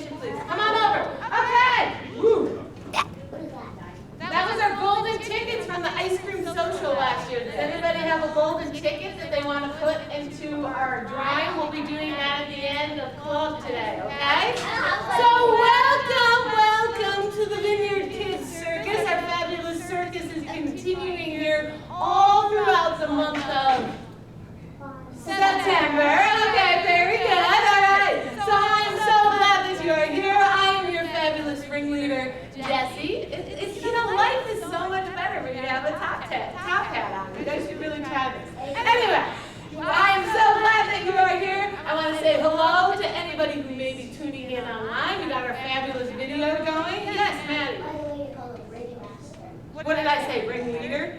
attention, please. Come on over. Okay. Woo. That was our golden tickets from the ice cream social last year. Does anybody have a golden ticket that they want to put into our drawing? We'll be doing that at the end of club today, okay? So welcome to the Vineyard Kids Circus. Our fabulous circus is continuing here all throughout the month of September. Okay, very good. All right. So I'm so glad that you are here. I am your fabulous ringleader, Jessie. Life is so much better when you have a top hat on. You guys should really try this. Anyway, I am so glad that you are here. I want to say hello to anybody who may be tuning in online. We got our fabulous video going. Yes, Maddie. What did I say? Ringleader?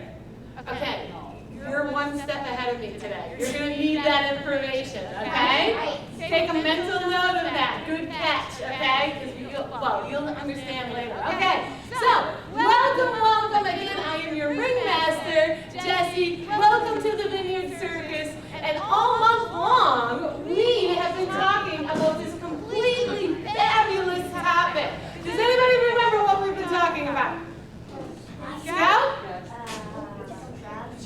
Okay. You're one step ahead of me today. You're going to need that information, okay? Take a mental note of that. Good catch, okay? Because you'll understand later. Okay, so welcome again. I am your ringmaster, Jessie. Welcome to the Vineyard Circus. And all month long, we have been talking about this completely fabulous topic. Does anybody remember what we've been talking about? Scout?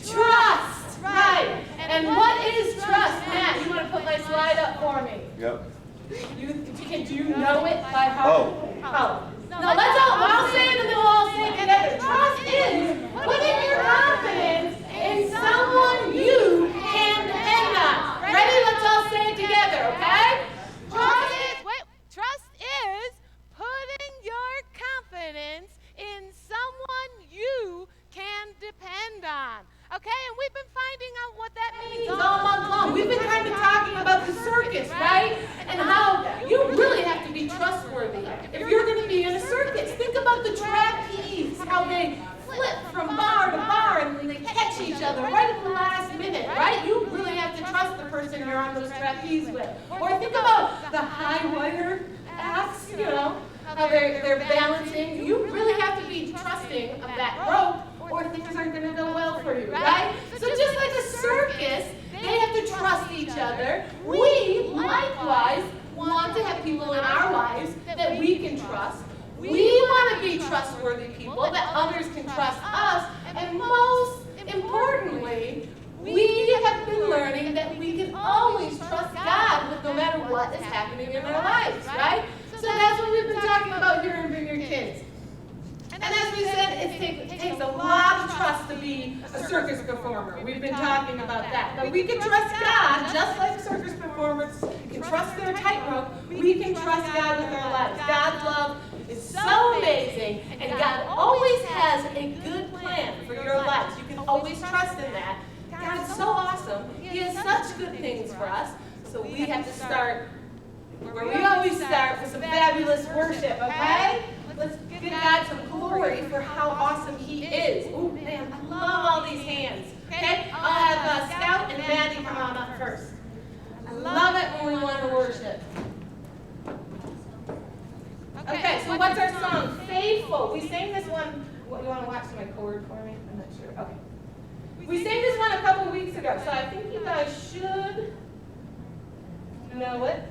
Trust, right. And what is trust? Matt, you want to put my slide up for me? Yep. Do you know it by heart? Oh. Now I'll say it and then we'll all say it together. Trust is putting your confidence in someone you can depend on. Ready? Let's all say it together, okay? Trust is putting your confidence in someone you can depend on. Okay, and we've been finding out what that means all month long. We've been kind of talking about the circus, right? And how you really have to be trustworthy. If you're going to be in a circus, think about the trapeze, how they flip from bar to bar and they catch each other right at the last minute, right? You really have to trust the person you're on those trapeze with. Or think about the high wire acts, how they're balancing. You really have to be trusting of that rope, or things aren't going to go well for you, right? So just like a circus, they have to trust each other. We, likewise, want to have people in our lives that we can trust. We want to be trustworthy people that others can trust us. And most importantly, we have been learning that we can always trust God with no matter what is happening in our lives, right? So that's what we've been talking about here in Vineyard Kids. And as we said, it takes a lot of trust to be a circus performer. We've been talking about that. But we can trust God, just like circus performers can trust their tightrope. We can trust God with our lives. God's love is so amazing, and God always has a good plan for your lives. You can always trust in that. God's so awesome. He has such good things for us. So we have to start where we always start, with some fabulous worship, okay? Let's give God some glory for how awesome He is. Ooh, man, I love all these hands. Okay? I'll have Scout and Maddie come on up first. I love it when we want to worship. Okay, so what's our song? Faithful. We sang this one. You want to watch my chord for me? I'm not sure. Okay. We sang this one a couple weeks ago, so I think you guys should know it.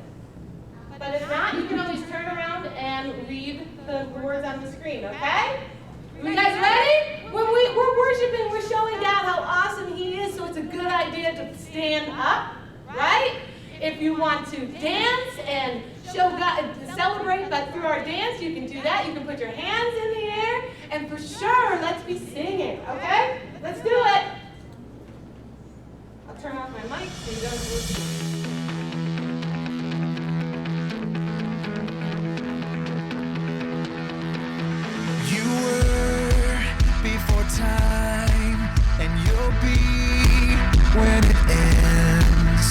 But if not, you can always turn around and read the words on the screen, okay? You guys ready? When we're worshiping, we're showing God how awesome He is, so it's a good idea to stand up, right? If you want to dance and show God, celebrate through our dance, you can do that. You can put your hands in the air, and for sure, let's be singing, okay? Let's do it. I'll turn off my mic so you don't lose. Time, and you'll be when it ends.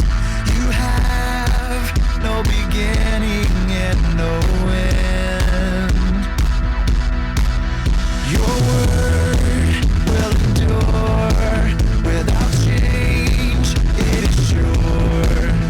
You have no beginning and no end. Your word will endure without change. It is sure.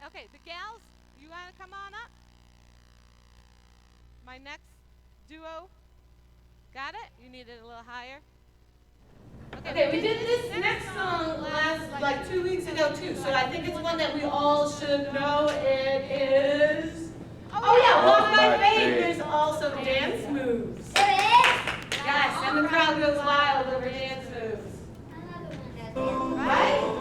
Okay, the gals, you want to come on up? My next duo. Got it? You need it a little higher? Okay, we did this next song like 2 weeks ago too, so I think it's one that we all should know. It is. Oh yeah, Walk by Faith. There's also dance moves. Yes, and the crowd goes wild over dance moves. Right?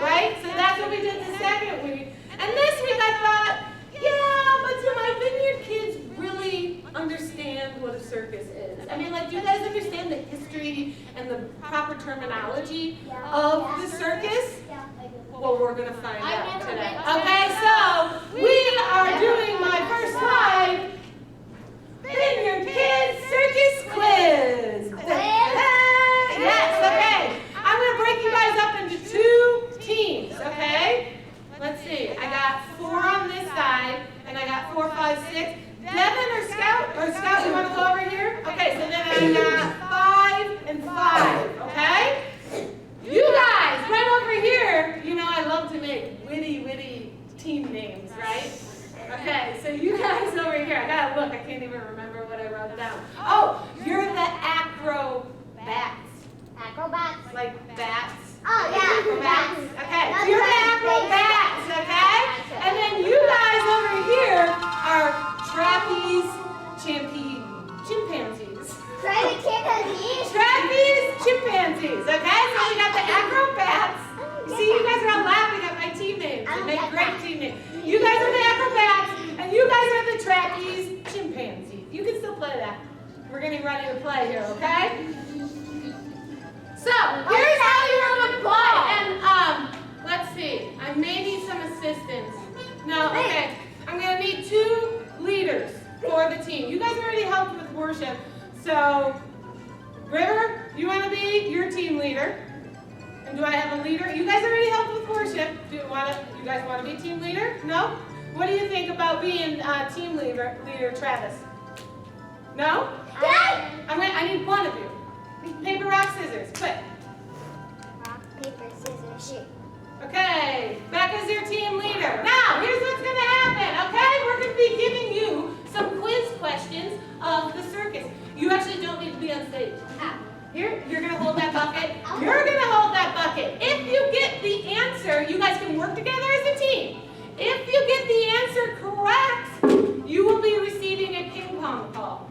Right? So that's what we did the second week. And this week I thought, proper terminology of the circus? Well, we're going to find out today. Okay, so we are doing my first slide. Vineyard Kids Circus Quiz. Yes, okay. I'm going to break you guys up into 2 teams, okay? Let's see. I got 4 on this side, and I got 4, 5, 6. Devin or Scout? Or Scout, you want to go over here? Okay, so then I got 5 and 5, okay? You guys, right over here, you know I love to make witty team names, right? Okay, so you guys over here, I gotta look, I can't even remember what I wrote down. Oh, you're the acrobats. Acrobats. Like bats. Oh, yeah. Acrobats. Okay, so you're the acrobats, okay? And then you guys over here are trapeze chimpanzees. Trapeze chimpanzees, okay? So we got the acrobats. You see, you guys are all laughing at my team names. They make great team names. You guys are the acrobats, and you guys are the trapeze chimpanzees. You can still play that. We're getting ready to play here, okay? So, here's how you're going to play. And, let's see. I may need some assistance. No, okay. I'm going to need 2 leaders for the team. You guys already helped with worship. So, River, you want to be your team leader? And do I have a leader? You guys already helped with worship. You guys want to be team leader? No? What do you think about being team leader, Travis? No? Yay! I need one of you. Paper, rock, scissors. Quick. Rock, paper, scissors, shoot. Okay. Becca's your team leader. Now, here's what's going to happen. Okay? We're going to be giving you some quiz questions of the circus. You actually don't need to be on stage. Here, you're going to hold that bucket. You're going to hold that bucket. If you get the answer, you guys can work together as a team. If you get the answer correct, you will be receiving a ping pong ball.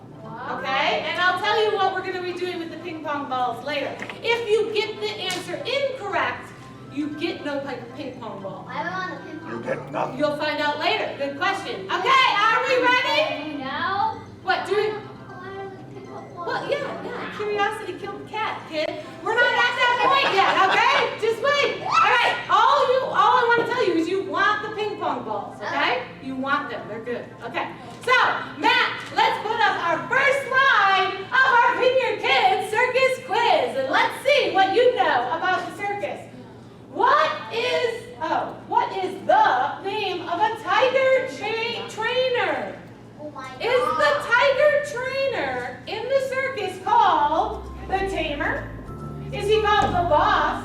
Okay? And I'll tell you what we're going to be doing with the ping pong balls later. If you get the answer incorrect, you get no ping pong ball. Why do I want a ping pong? You get nothing. You'll find out later. Good question. Okay, are we ready? No. What, do we? Well, yeah, curiosity killed the cat, kid. We're not at that point yet, okay? Just wait. All right, all I want to tell you is you want the ping pong balls, okay? You want them, they're good. Okay, so, Matt, let's put up our first slide of our Vineyard Kids Circus Quiz, and let's see what you know about the circus. What is the name of a tiger trainer? Oh my God. Is the tiger trainer in the circus called the tamer? Is he called the boss?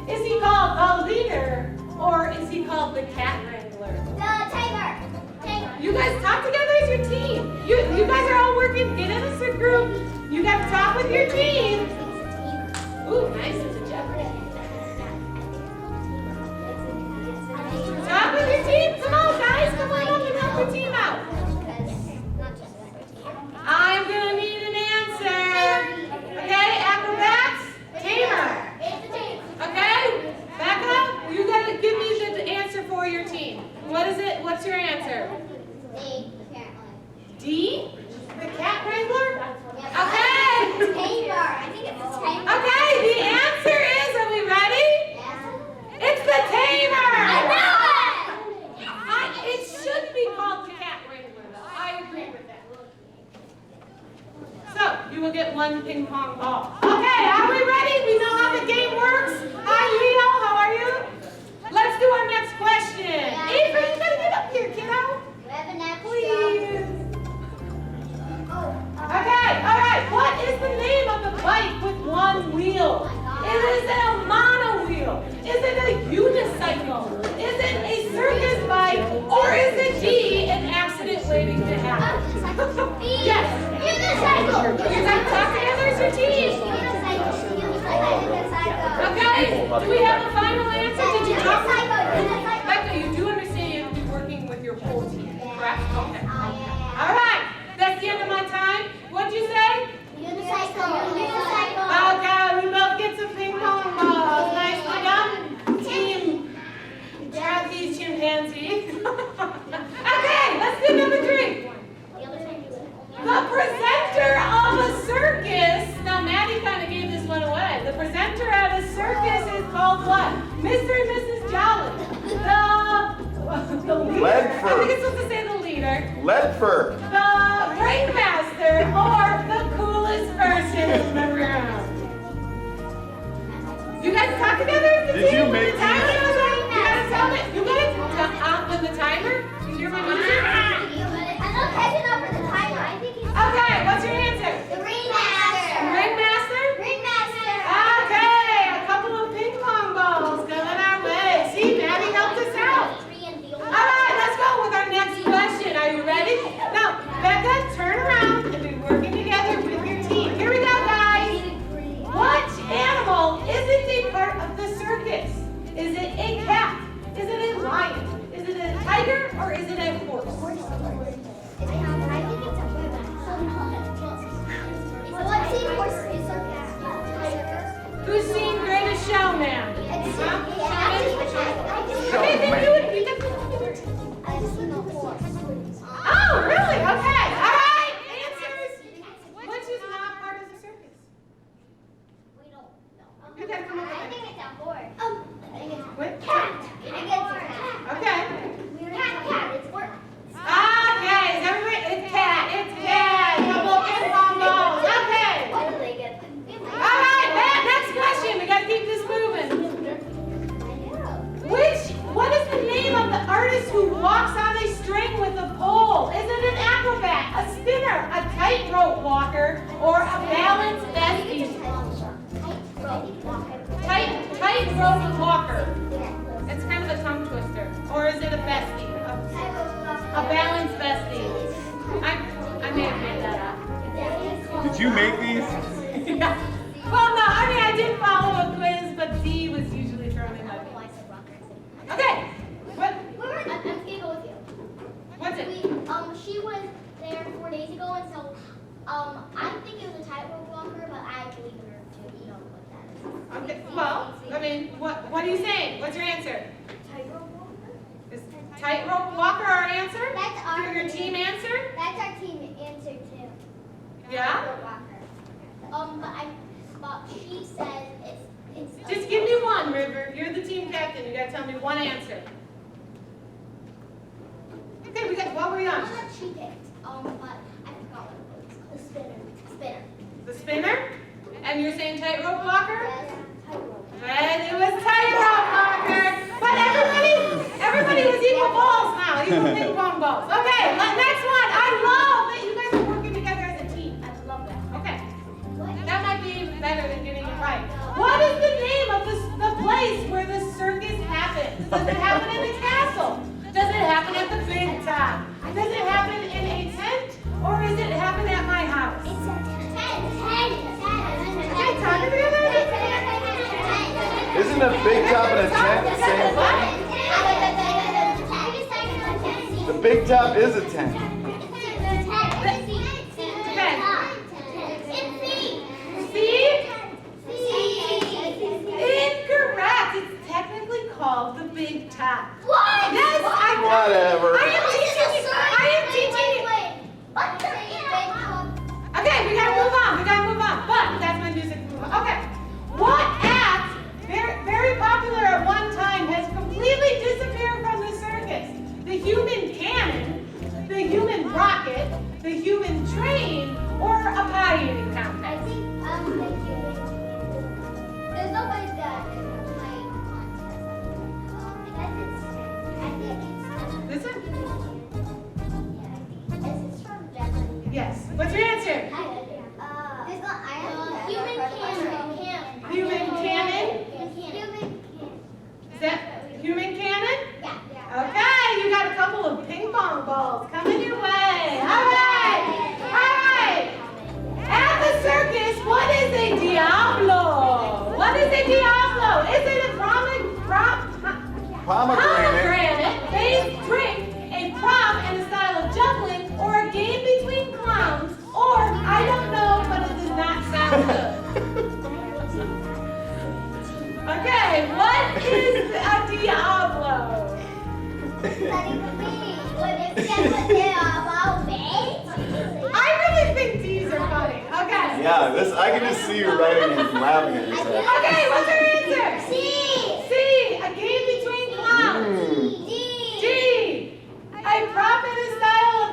Is he called the leader? Or is he called the cat wrangler? The timer. You guys talk together as your team. You guys are all working. Get in a group. You got to talk with your team. Ooh, nice. It's a Jeopardy. Talk with your team. Come on, guys. Come on up and help your team out. I'm going to need an answer. Okay, acrobats? Tamer. Okay, Becca, you got to give me the answer for your team. What is it? What's your answer? D? The cat wrangler? Okay. Tamer. I think it's a tamer. Okay, the answer is, are we ready? Yes. It's the tamer. I know It should be called the cat wrangler, though. I agree with that. So, you will get 1 ping pong ball. Okay, are we ready? We know how the game works. Hi, Leo. How are you? Let's do our next question. Ava, you gotta get up here, kiddo. We have an extra. Please. Okay, all right. What is the name of the bike with 1 wheel? Is it a mono wheel? Is it a unicycle? Is it a circus bike? Or is it D, an accident waiting to happen? Yes. Unicycle. You guys talk together as your team. Okay, do we have a final answer? Did you talk? Becca, you do understand you have to be working with your whole team, correct? Okay. All right, that's the end of my time. What'd you say? Unicycle. Okay, we both get some ping pong balls. Nicely done. Team Trapeze Chimpanzee. Okay, let's do number 3. The presenter of a circus. Now, Maddie kind of gave this one away. The presenter leader, Ledford. the ringmaster, or the coolest person in the room? You guys talk together at the Did you team when make the timer these? goes on? You gotta tell me. You gotta when the timer. You hear my music? I'm not catching up for the timer. I think he's Okay, what's your answer? the ringmaster. Ringmaster? Ringmaster. Okay, a couple of ping pong balls coming our way. See, Maddie helped us out. All right, let's go with our next question. Are you ready? Now, Becca, turn around and be working together with your team. Here we go, guys. What animal isn't a part of the circus? Is it a cat? Is it a lion? Is it a tiger? Or is it a horse? Who's seen Greatest Showman? Okay, then do it. You definitely do it. Oh, really? Okay. All right. Answers. Which is not part of the circus? You gotta come up with it. What? Okay. Okay. Is everybody? It's cat. It's cat. Couple of ping pong balls. Okay. All right. Next question. We gotta keep this moving. What is the name of the artist who walks on a string with a pole? Is it an acrobat, a spinner, a tightrope walker, or a balance bestie? Tightrope walker. It's kind of a tongue twister. Or is it a bestie? A balance bestie. I may have made that up. Did you make these? Yeah. Well, no, I mean, I did follow a quiz, but D was usually thrown in. Okay. I'm gonna go with you. What's it? She was there 4 days ago, and so I think it was a tightrope walker, but I believe her to know what that is. Okay. Well, I mean, what are you saying? What's your answer? Tightrope walker? Is tightrope walker our answer? That's our Your team answer? That's our team answer too. Yeah? Tightrope walker. But she says it's. Just give me one, River. You're the team captain. You gotta tell me one answer. Okay, what were we on? One that she picked. But I forgot what it was. The spinner. Spinner. The spinner? And you're saying tightrope walker? Yes. Tightrope. Right, it was tightrope walker. But everybody was equal balls now, equal ping pong balls. Okay, next one. I love that you guys are working together as a team. I love that. Okay, that might be better than getting it right. What is the name of the place where the circus happens? Does it happen in a castle? Does it happen at the big top? Does it happen in a tent? Or is it happen at my house? It's a tent. Okay, talk together. Isn't a big top and a tent the same thing? What? The big top is a tent. Incorrect. It's technically called the big top. What? Yes, Whatever. I am teaching you. Okay, we gotta move on. But that's my music. Okay. What act, very popular at one time, has completely disappeared from the circus? The human cannon, the human rocket, the human train, or a pie eating I contest? think there's nobody that is playing contest. This one? This is from Jeopardy. Yes. What's your answer? Human cannon. Human cannon? Human Is that human cannon? Yeah. Okay, you got a couple of ping pong balls coming your way. All right. At the circus, what is a diablo? What is a diablo? Is it a pomegranate-based drink, a prop and a style of juggling, or a game between clowns, or I don't know, but it does not sound good. Okay, what is a diablo? I really think these are funny. Okay. Yeah, I can just see you writing and laughing at yourself. Okay, what's your answer? C. C. A game between clowns. D. D. A prop and a style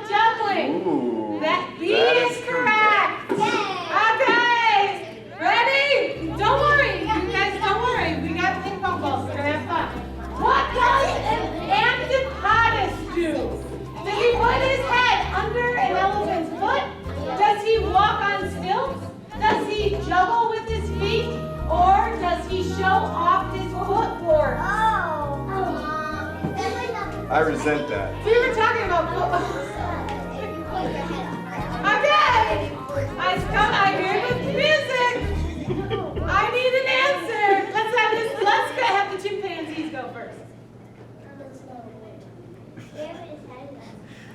resent that. We were talking about football. Okay. I hear the music. I need an answer. Let's have the chimpanzees go first.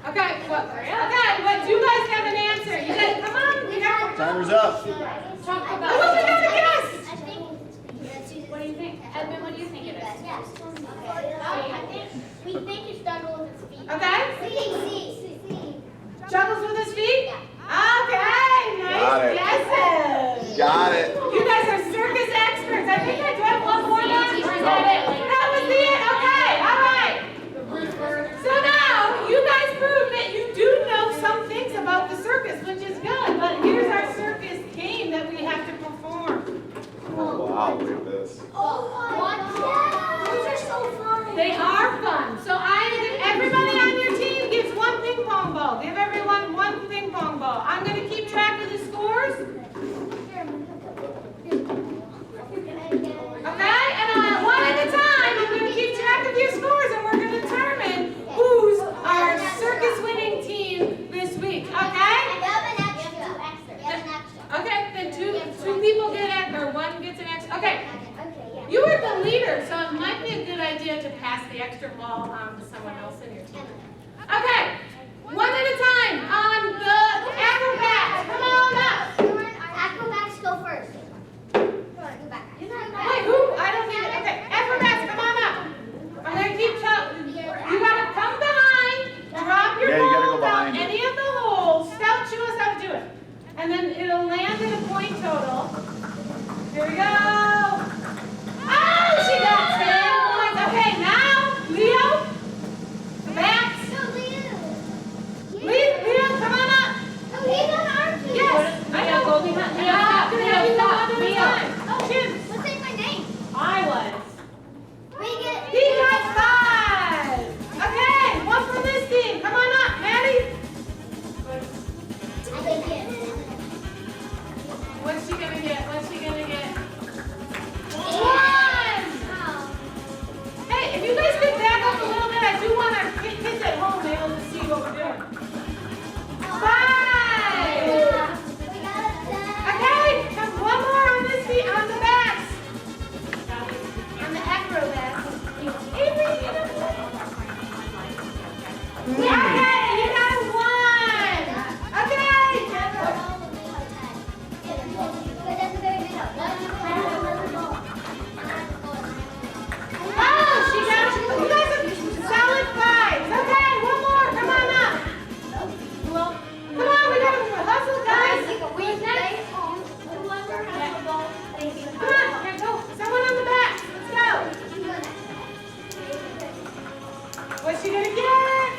Okay, but you guys have an answer. You guys, come on. Timer's up. Who else got a guess? What do you think? Edmund, what do you think it is? We think he struggles with his feet. Okay. See. Juggles with his feet? Okay, nice Got it. guesses. Got it. You guys are circus experts. I think I do have one more left. That was the end. Okay, all right. So now, you guys proved that you do know some things about the circus, which is good. But here's our circus game that we have to perform. Oh, wow, look at this. Those are so fun. They are fun. So everybody on your team gets one ping pong ball. Give everyone one ping pong ball. I'm going to keep track of the scores. Okay? And one at a time, I'm going to keep track of your scores, and we're going to determine who's our circus winning team this week. Okay? Okay, then two people get it, or one gets an extra. Okay. You are the leader, so it might be a good idea to pass the extra ball on to someone else in your team. Okay, one at a time on the acrobats. Come on up. Acrobats go first. Wait, who? I don't need it. Okay, acrobats, come on up. I'm going to keep telling you. You got to come behind, drop your Yeah, you gotta ball go down behind it. any of the holes. Scout, show us how to do it. And then it'll land at a point total. Here we go. Oh, she got 10 points. Okay, now, Leo, the bats. Leo, come on up. Yes, I know. Go behind. Leo, stop. Oh, shoot. I was. He got 5. Okay, one for this team. Come on up, Maddie. What's she gonna get? 1. Hey, if you guys could back up a little bit, I do want our kids at home to be able to see what we're doing. 5. Okay, come one more on this seat, on the bats. On the acrobats. Avery, you got 1. Okay, you got 1. Okay. Oh, she got you. You guys are solid 5s. Okay, one more. Come on up. Come on, we gotta hustle, guys. Come on, here, go. Someone on the back. Let's go. What's she gonna get?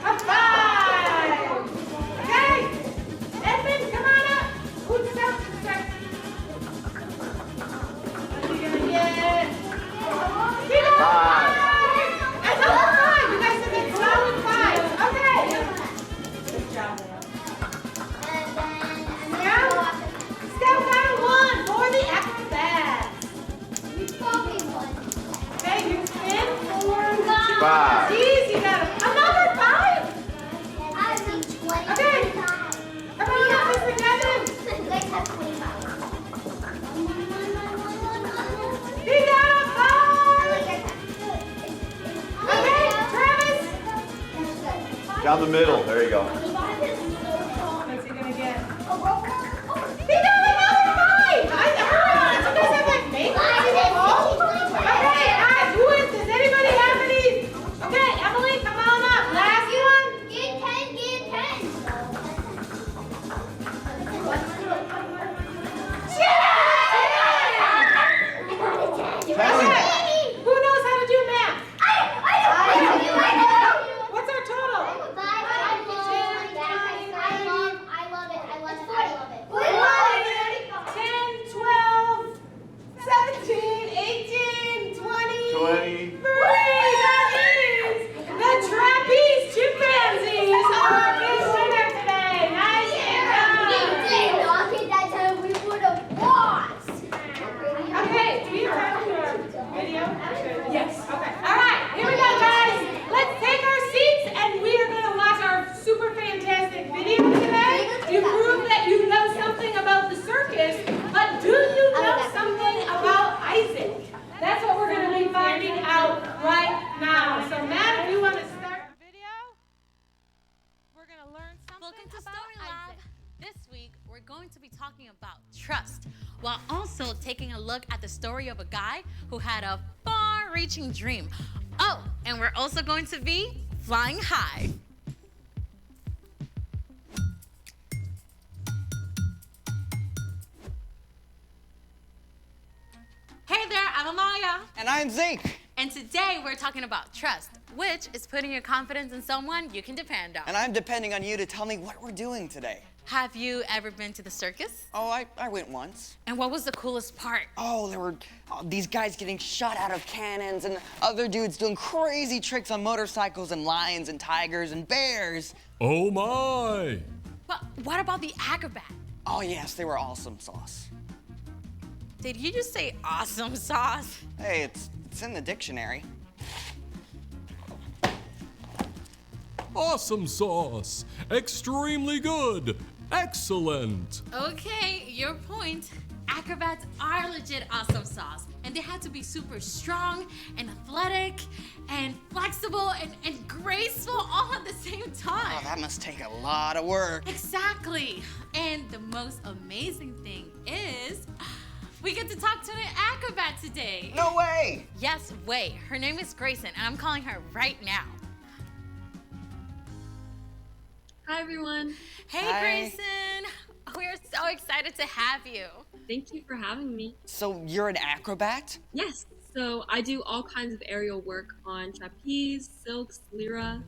A 5. Okay. Edmund, come on up. Who's up? What's she gonna get? She got 5. That's all 5. You guys have been solid 5s. Okay. Good job, Leo. Scout got a 1 for the acrobats. Okay, you spin for 5. Jeez, you got another 5. Okay. Come on up, Mr. Devin. He got a 5. Okay, Travis. Down the middle. There you go. What's he gonna get? He got another 5. You guys have like maybe. Okay, who is this? Anybody have any? Okay, Emily, come on up. Last one. Okay. Who knows how to do math? What's our total? 10, to about Story Lab. Isaac. This week, we're going to be talking about trust, while also taking a look at the story of a guy who had a far-reaching dream. Oh, and we're also going to be flying high. Hey there, I'm Amaya. And I'm Zeke. And today we're talking about trust, which is putting your confidence in someone you can depend on. And I'm depending on you to tell me what we're doing today. Have you ever been to the circus? Oh, I went once. And what was the coolest part? Oh, there were these guys getting shot out of cannons and other dudes doing crazy tricks on motorcycles and lions and tigers and bears. Oh my! But what about the acrobat? Oh yes, they were awesome sauce. Did you just say awesome sauce? Hey, it's in the dictionary. Awesome sauce! Extremely good! Excellent! Okay, your point. Acrobats are legit awesome sauce. And they have to be super strong and athletic and flexible and graceful all at the same Oh, time. that must take a lot of work. Exactly. And the most amazing thing is we get to talk to an acrobat today. No way! Yes, wait. Her name is Grayson, and I'm calling her right now. Hi, everyone. Hey, Hi. Grayson. We're so excited to have you. Thank you for having me. So you're an acrobat? Yes, so I do all kinds of aerial work on trapeze, silks, lyra.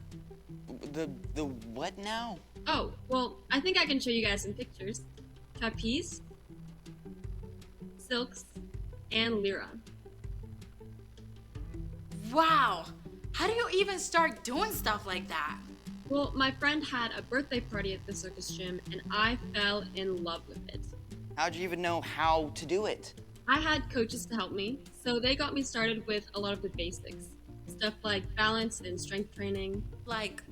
The what now? Oh, well, I think I can show you guys some pictures. Trapeze, silks, and lyra. Wow. How do you even start doing stuff like that? Well, my friend had a birthday party at the circus gym, and I fell in love with it. How'd you even know how to do it? I had coaches to help me, so they got me started with a lot of the basics. Stuff like balance and strength training. Like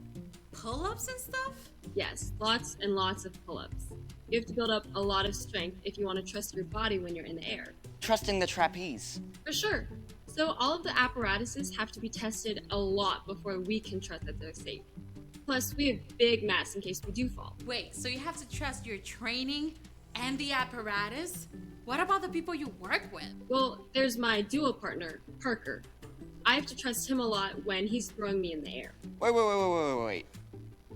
pull-ups and stuff? Yes, lots and lots of pull-ups. You have to build up a lot of strength if you want to trust your body when you're in the air. Trusting the trapeze. For sure. So all of the apparatuses have to be tested a lot before we can trust that they're safe. Plus, we have big mats in case we do fall. Wait, so you have to trust your training and the apparatus? What about the people you work with? Well, there's my duo partner, Parker. I have to trust him a lot when he's throwing me in the air. Wait.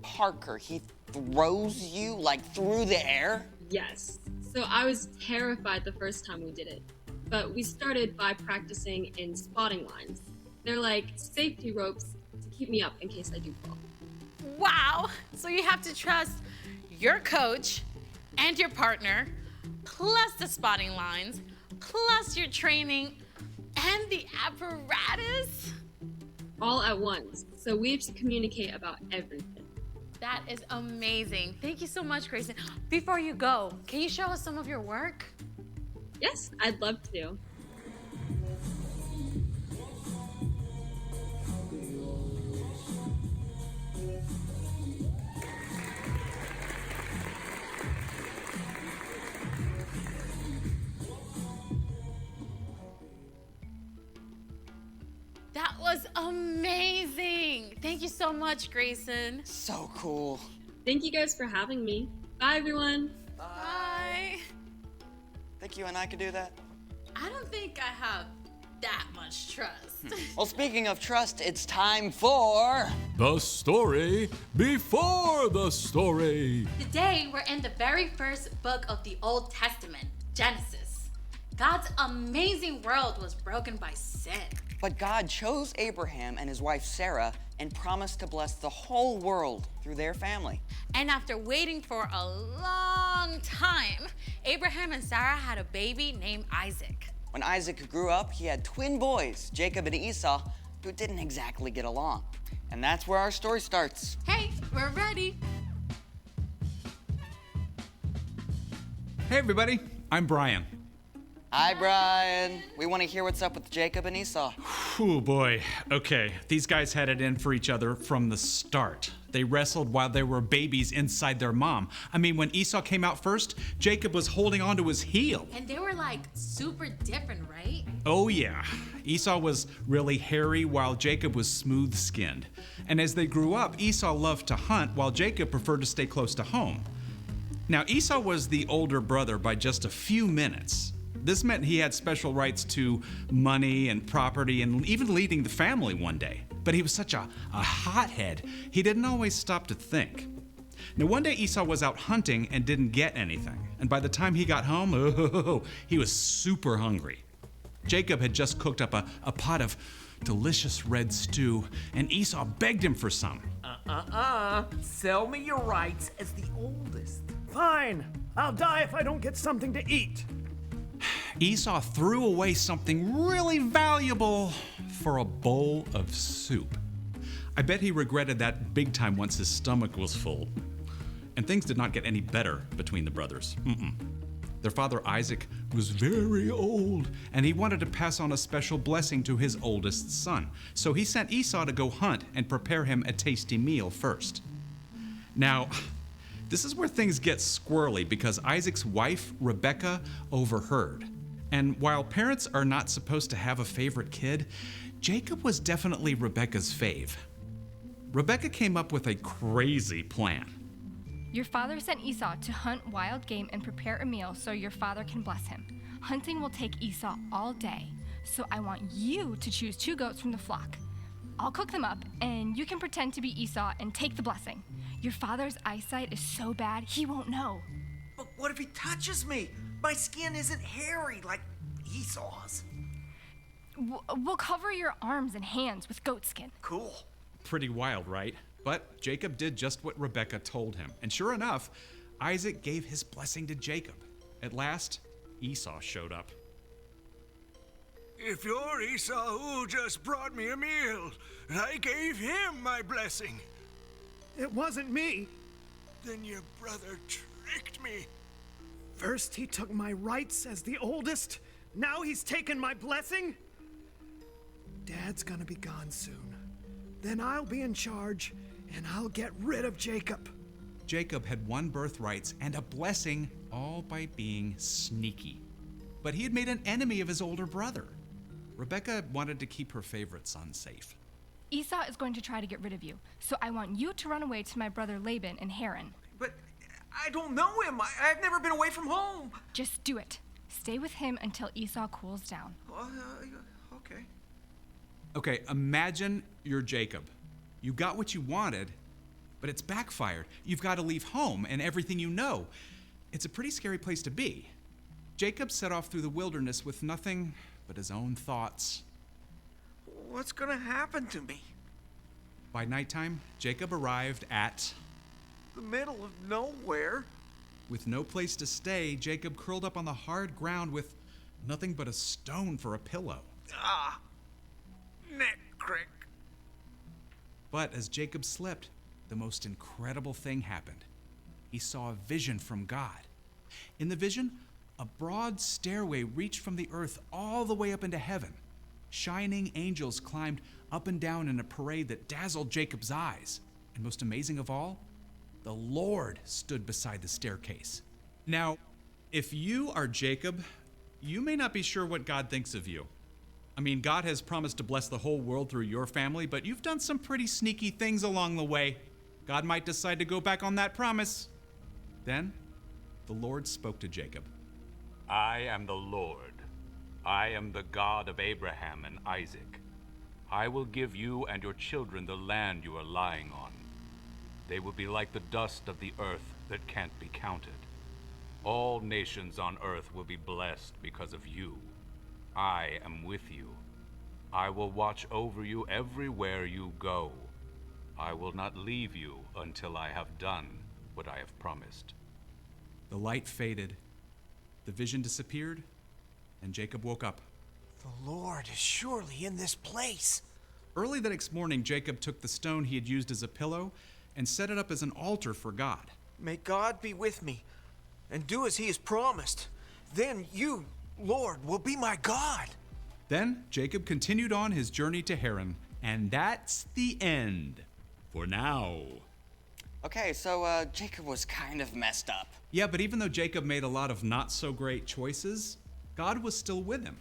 Parker, he throws you like through the air? Yes. So I was terrified the first time we did it. But we started by practicing in spotting lines. They're like safety ropes to keep me up in case I do fall. Wow! So you have to trust your coach and your partner, plus the spotting lines, plus your training, and the apparatus? All at once. So we have to communicate about everything. That is amazing. Thank you so much, Grayson. Before you go, can you show us some of your work? Yes, I'd love to. That was amazing. Thank you so much, Grayson. So cool. Thank you guys for having me. Bye, everyone. Bye. Think you and I could do that? I don't think I have that much trust. Well, speaking of trust, it's time for... The story before the story. Today, we're in the very first book of the Old Testament, Genesis. God's amazing world was broken by sin. But God chose Abraham and his wife Sarah and promised to bless the whole world through their family. And after waiting for a long time, Abraham and Sarah had a baby named Isaac. When Isaac grew up, he had twin boys, Jacob and Esau, who didn't exactly get along. And that's where our story starts. Hey, we're ready. Hey everybody, I'm Brian. Hi, Brian. We want to hear what's up with Jacob and Esau. Oh boy. Okay, these guys had it in for each other from the start. They wrestled while there were babies inside their mom. I mean, when Esau came out first, Jacob was holding onto his heel. And they were like super different, right? Oh yeah, Esau was really hairy while Jacob was smooth-skinned. And as they grew up, Esau loved to hunt while Jacob preferred to stay close to home. Now, Esau was the older brother by just a few minutes. This meant he had special rights to money and property and even leading the family one day. But he was such a hothead, he didn't always stop to think. Now, one day Esau was out hunting and didn't get anything. And by the time he got home, he was super hungry. Jacob had just cooked up a pot of delicious red stew, and Esau begged him for some. Sell me your rights as the oldest. Fine. I'll die if I don't get something to eat. Esau threw away something really valuable for a bowl of soup. I bet he regretted that big time once his stomach was full. And things did not get any better between the brothers. Their father Isaac was very old, and he wanted to pass on a special blessing to his oldest son. So he sent Esau to go hunt and prepare him a tasty meal first. Now, this is where things get squirrely because Isaac's wife, Rebecca, overheard. And while parents are not supposed to have a favorite kid, Jacob was definitely Rebecca's fave. Rebecca came up with a crazy plan. Your father sent Esau to hunt wild game and prepare a meal so your father can bless him. Hunting will take Esau all day, so I want you to choose 2 goats from the flock. I'll cook them up, and you can pretend to be Esau and take the blessing. Your father's eyesight is so bad, he won't know. But what if he touches me? My skin isn't hairy like Esau's. We'll cover your arms and hands with goat skin. Cool. Pretty wild, right? But Jacob did just what Rebecca told him. And sure enough, Isaac gave his blessing to Jacob. At last, Esau showed up. If you're Esau who just brought me a meal, I gave him my blessing. It wasn't me. Then your brother tricked me. First he took my rights as the oldest. Now he's taken my blessing. Dad's gonna be gone soon. Then I'll be in charge, and I'll get rid of Jacob. Jacob had won birthrights and a blessing all by being sneaky. But he had made an enemy of his older brother. Rebecca wanted to keep her favorite son safe. Esau is going to try to get rid of you, so I want you to run away to my brother Laban in Haran. But I don't know him. I've never been away from home. Just do it. Stay with him until Esau cools down. Okay. Okay, imagine you're Jacob. You got what you wanted, but it's backfired. You've got to leave home and everything you know. It's a pretty scary place to be. Jacob set off through the wilderness with nothing but his own thoughts. What's gonna happen to me? By nighttime, Jacob arrived at the middle of nowhere. With no place to stay, Jacob curled up on the hard ground with nothing but a stone for a pillow. Neck crick. But as Jacob slept, the most incredible thing happened. He saw a vision from God. In the vision, a broad stairway reached from the earth all the way up into heaven. Shining angels climbed up and down in a parade that dazzled Jacob's eyes. And most amazing of all, the Lord stood beside the staircase. Now, if you are Jacob, you may not be sure what God thinks of you. I mean, God has promised to bless the whole world through your family, but you've done some pretty sneaky things along the way. God might decide to go back on that promise. Then, the Lord spoke to Jacob. I am the Lord. I am the God of Abraham and Isaac. I will give you and your children the land you are lying on. They will be like the dust of the earth that can't be counted. All nations on earth will be blessed because of you. I am with you. I will watch over you everywhere you go. I will not leave you until I have done what I have promised. The light faded, the vision disappeared, and Jacob woke up. The Lord is surely in this place. Early the next morning, Jacob took the stone he had used as a pillow and set it up as an altar for God. May God be with me and do as he has promised. Then you, Lord, will be my God. Then Jacob continued on his journey to Haran, and that's the end for now. Okay, so Jacob was kind of messed up. Yeah, but even though Jacob made a lot of not so great choices, God was still with him.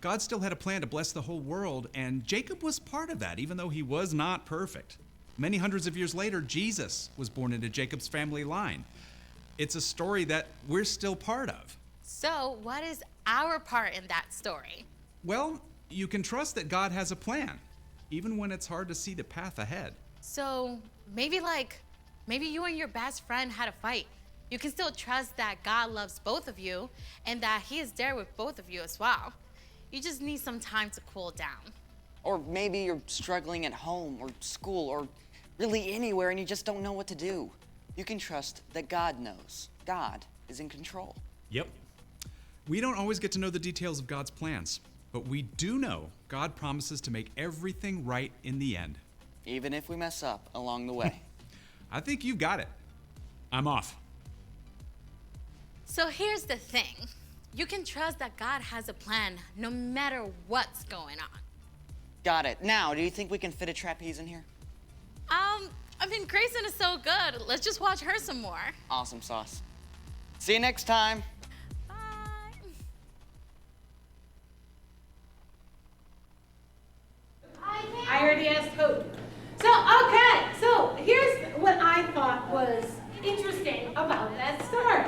God still had a plan to bless the whole world, and Jacob was part of that, even though he was not perfect. Many hundreds of years later, Jesus was born into Jacob's family line. It's a story that we're still part of. So, what is our part in that story? Well, you can trust that God has a plan, even when it's hard to see the path ahead. So, maybe you and your best friend had a fight. You can still trust that God loves both of you and that He is there with both of you as well. You just need some time to cool down. Or maybe you're struggling at home or school or really anywhere and you just don't know what to do. You can trust that God knows. God is in control. Yep. We don't always get to know the details of God's plans, but we do know God promises to make everything right in the end. Even if we mess up along the way. I think you've got it. I'm off. So here's the thing. You can trust that God has a plan no matter what's going on. Got it. Now, do you think we can fit a trapeze in here? I mean, Grayson is so good. Let's just watch her some more. Awesome sauce. See you next time. Bye. I already asked Hope. So here's what I thought was interesting about that story.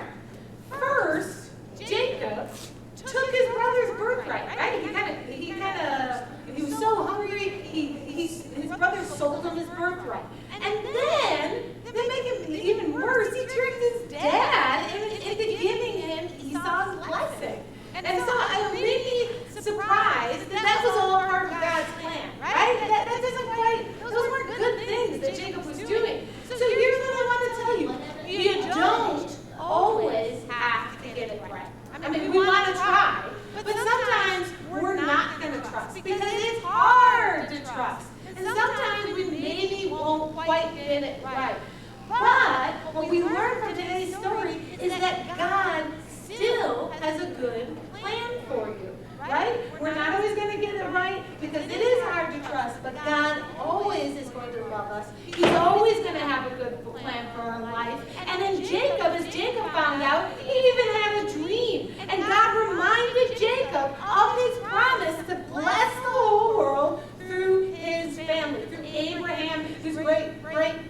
First, Jacob took his brother's birthright, right? He was so hungry, his brother sold him his birthright. And then, to make it even worse, he tricked his dad into giving him Esau's blessing. And so I'm really surprised that was all part of God's plan, right? That doesn't quite, those weren't good things that Jacob was doing. So here's what I want to tell you. You don't always have to get it right. I mean, we want to try, but sometimes we're not going to trust because it's hard to trust. And sometimes we maybe won't quite get it right. But what we learn from today's story is that God still has a good plan for you, right? We're not always going to get it right because it is hard to trust, but God always is going to love us. He's always going to have a good plan for our life. And then Jacob, as Jacob found out, he even had a dream. And God reminded Jacob of his promise to bless the whole world through his family, through Abraham, his great-grandfather?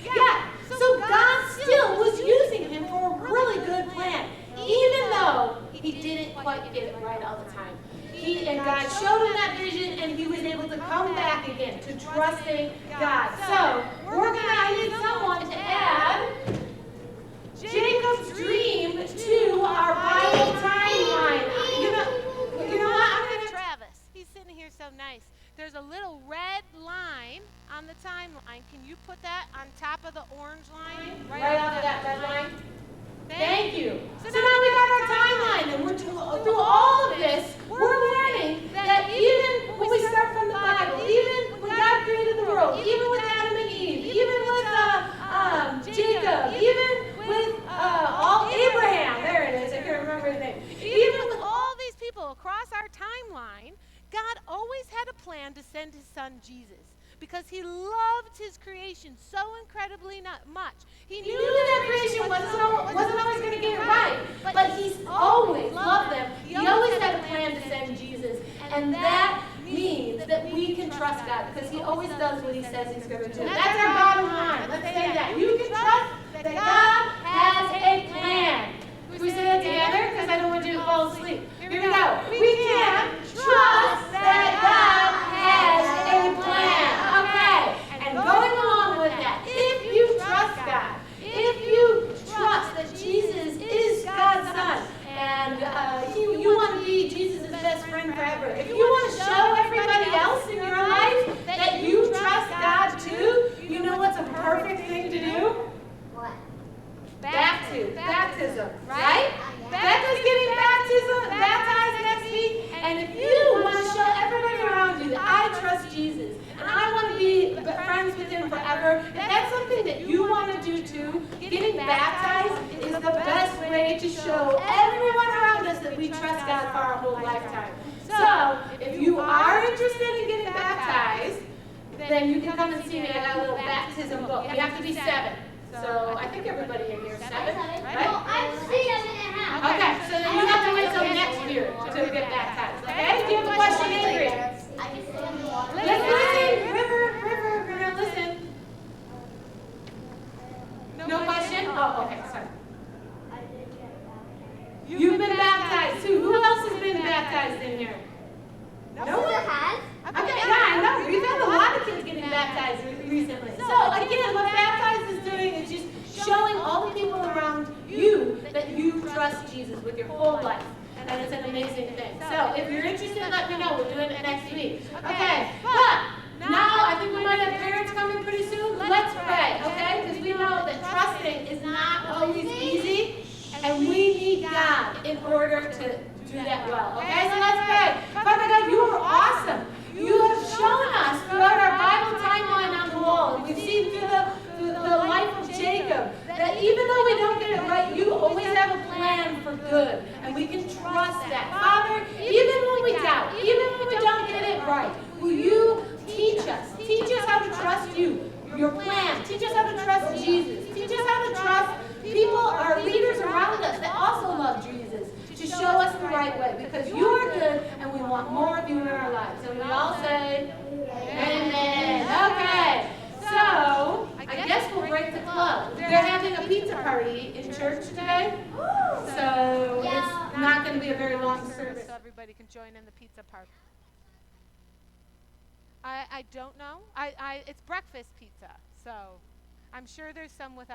Yeah. So God still was using him for a really good plan, even though he didn't quite get it right all the time. And God showed him that vision, and he was able to come back again to trusting God. So I need someone to add Jacob's dream to our Bible timeline. You know what? I'm gonna. Travis, he's sitting here so nice. There's a little red line on the timeline. Can you put that on top of the orange line? Right off of that red line? Thank you. So now we got our timeline, and we're through all of this, we're learning that even when we start from the Bible, even when God created the world, even with Adam and Eve, even with Jacob, even with all Abraham, there it is, I can't remember his name. Even with all these people across our timeline, God always had a plan to send his son Jesus because he loved his creation so incredibly much. He knew that creation wasn't always going to get it right, but he's always loved them. He always had a plan to send Jesus, and that means that we can trust God because he always does what he says he's going to do. That's our bottom line. Let's say that. You can trust that God has a plan. Can we say that together? Because I don't want you to fall asleep. Here we go. We can trust that God has a plan. Okay. And going along with that, if you trust God, if you trust that Jesus is God's son, and you want to be Jesus' best friend forever, if you want to show everybody else in your life that you trust God too, you know what's a perfect thing to do? What? Baptism, right? Becca's getting baptized next week, and if you want to show everybody around you that I trust Jesus, and I want to be friends with him forever, if that's something that you want to do too, getting baptized is the best way to show everyone around us that we trust God for our whole lifetime. So, if you are interested in getting baptized, then you can come and see me. I got a little baptism book. You have to be 7. So I think everybody in here is 7, right? Well, I'm 6.5. Okay, so then you have to wait till next year to get baptized. Okay? Do you have a question, Avery? I can stay in the water. Let's listen. River, we're gonna listen. No question? Oh, okay, sorry. You've been baptized too. Who else has been baptized in here? No one has? Okay, yeah, I know. We've had a lot of kids getting baptized recently. So again, what baptized is doing is just showing all the people around you that you trust Jesus with your whole life. And it's an amazing thing. So if you're interested, let me know. We're doing it next week. Okay, but now I think we might have parents coming pretty soon. Let's pray, okay? Because we know that trusting is not always easy. And we need God in order to do that well. Okay, so let's pray. Father God, you are awesome. You have shown us throughout our Bible timeline on the wall, and we've seen through the life of Jacob, that even though we don't get it right, you always have a plan for good. And we can trust that. Father, even when we doubt, even when we don't get it right, will you teach us? Teach us how to trust you, your plan. Teach us how to trust Jesus. Teach us how to trust people, our leaders around us that also love Jesus, to show us the right way, because you are good and we want more of you in our lives. And we all say, amen. Okay, so I guess we'll break the club. They're having a pizza party in church today, so it's not going to be a very long service. So everybody can join in the pizza party. I don't know. It's breakfast pizza, so I'm sure there's some without.